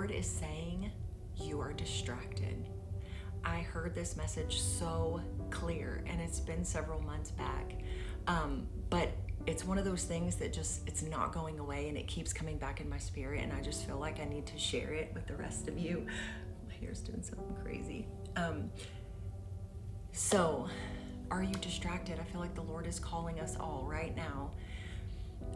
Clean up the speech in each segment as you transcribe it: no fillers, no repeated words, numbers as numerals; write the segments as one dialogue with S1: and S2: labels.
S1: Lord is saying, you are distracted. I heard this message so clear, and it's been several months back. But it's one of those things that just, it's not going away, and it keeps coming back in my spirit, and I just feel like I need to share it with the rest of you. My hair's doing something crazy. So, are you distracted? I feel like the Lord is calling us all right now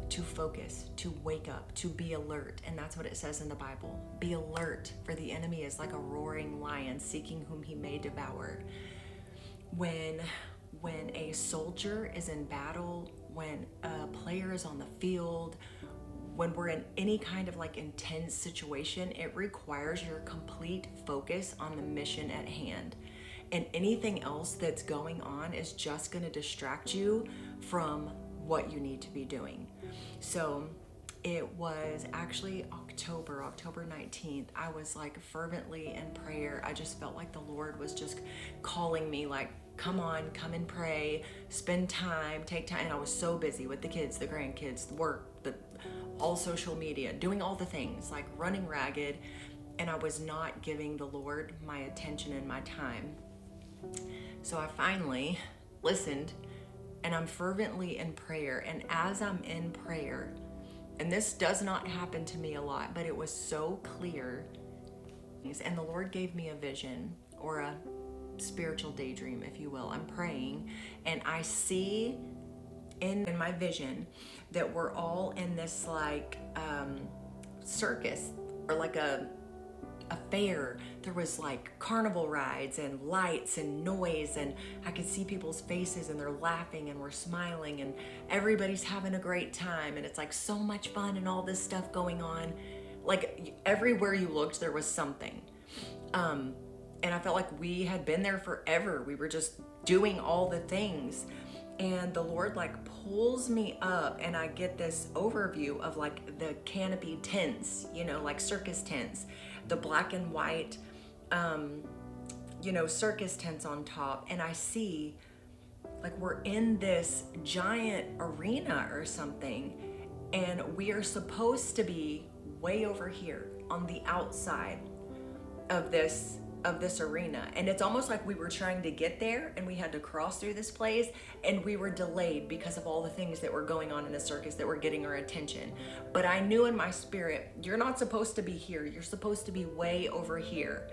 S1: to focus, to wake up, to be alert. And that's what it says in the Bible. Be alert, for the enemy is like a roaring lion seeking whom he may devour. When a soldier is in battle, when a player is on the field, when we're in any kind of like intense situation, it requires your complete focus on the mission at hand. And anything else that's going on is just going to distract you from what you need to be doing. So it was actually October 19th. I was like fervently in prayer. I just felt like the Lord was just calling me, like, come on, come and pray, spend time, take time. And I was so busy with the kids, the grandkids, the work, all social media, doing all the things, like running ragged. And I was not giving the Lord my attention and my time. So I finally listened, and I'm fervently in prayer. And as I'm in prayer, and this does not happen to me a lot, but it was so clear, and the Lord gave me a vision, or a spiritual daydream, if you will. I'm praying, and I see in my vision that we're all in this like circus, or like a fair. There was like carnival rides and lights and noise, and I could see people's faces, and they're laughing and we're smiling, and everybody's having a great time, and it's like so much fun and all this stuff going on. Like everywhere you looked, there was something. And I felt like we had been there forever. We were just doing all the things. And the Lord like pulls me up, and I get this overview of like the canopy tents, you know, like circus tents, the black and white, circus tents on top. And I see like we're in this giant arena or something, and we are supposed to be way over here on the outside of this arena. And it's almost like we were trying to get there, and we had to cross through this place, and we were delayed because of all the things that were going on in the circus that were getting our attention. But I knew in my spirit, you're not supposed to be here. You're supposed to be way over here.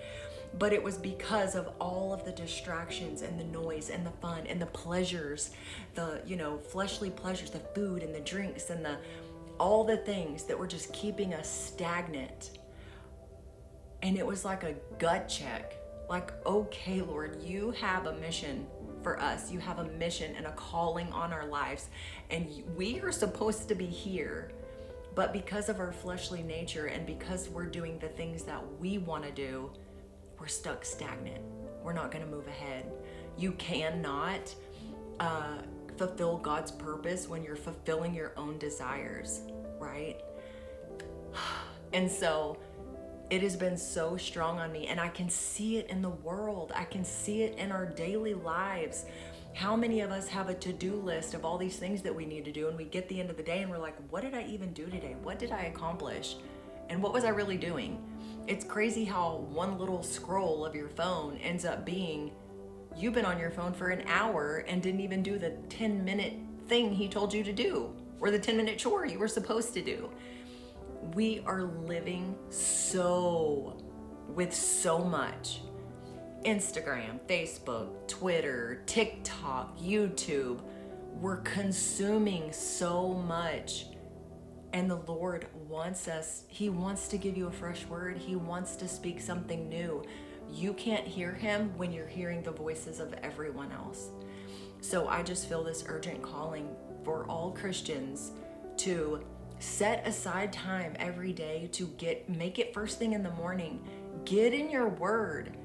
S1: But it was because of all of the distractions and the noise and the fun and the pleasures, the, fleshly pleasures, the food and the drinks and all the things that were just keeping us stagnant. And it was like a gut check. Like, okay, Lord, you have a mission for us. You have a mission and a calling on our lives. And we are supposed to be here. But because of our fleshly nature, and because we're doing the things that we want to do, we're stuck stagnant. We're not going to move ahead. You cannot fulfill God's purpose when you're fulfilling your own desires, right? And so it has been so strong on me, and I can see it in the world. I can see it in our daily lives. How many of us have a to-do list of all these things that we need to do, and we get the end of the day and we're like, what did I even do today? What did I accomplish? And what was I really doing? It's crazy how one little scroll of your phone ends up being, you've been on your phone for an hour and didn't even do the 10-minute thing he told you to do, or the 10-minute chore you were supposed to do. We are living with so much. Instagram, Facebook, Twitter, TikTok, YouTube. We're consuming so much. And the Lord wants us, He wants to give you a fresh word. He wants to speak something new. You can't hear Him when you're hearing the voices of everyone else. So I just feel this urgent calling for all Christians to set aside time every day to make it first thing in the morning. Get in your word.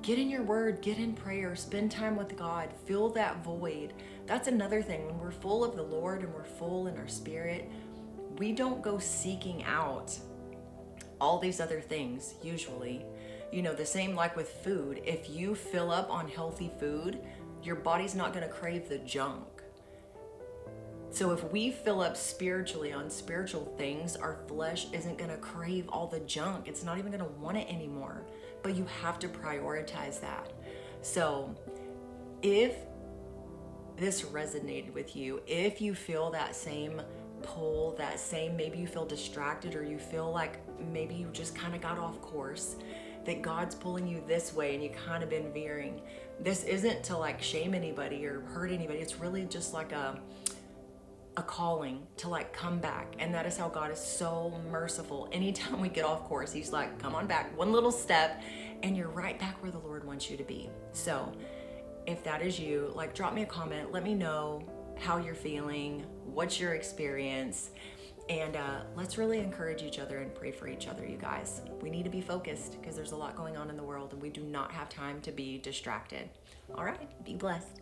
S1: Get in your word, get in prayer, spend time with God, fill that void. That's another thing. When we're full of the Lord and we're full in our spirit, we don't go seeking out all these other things usually. The same like with food. If you fill up on healthy food, your body's not going to crave the junk. So if we fill up spiritually on spiritual things, our flesh isn't going to crave all the junk. It's not even going to want it anymore. But you have to prioritize that. So if this resonated with you, if you feel that same pull, that same, maybe you feel distracted, or you feel like maybe you just kind of got off course, that God's pulling you this way and you kind of been veering. This isn't to like shame anybody or hurt anybody. It's really just like a calling to like come back. And that is how God is so merciful. Anytime we get off course, he's like, come on back, one little step, and you're right back where the Lord wants you to be. So if that is you, like, drop me a comment, let me know how you're feeling, what's your experience, and let's really encourage each other and pray for each other, you guys. We need to be focused because there's a lot going on in the world and we do not have time to be distracted. All right, be blessed.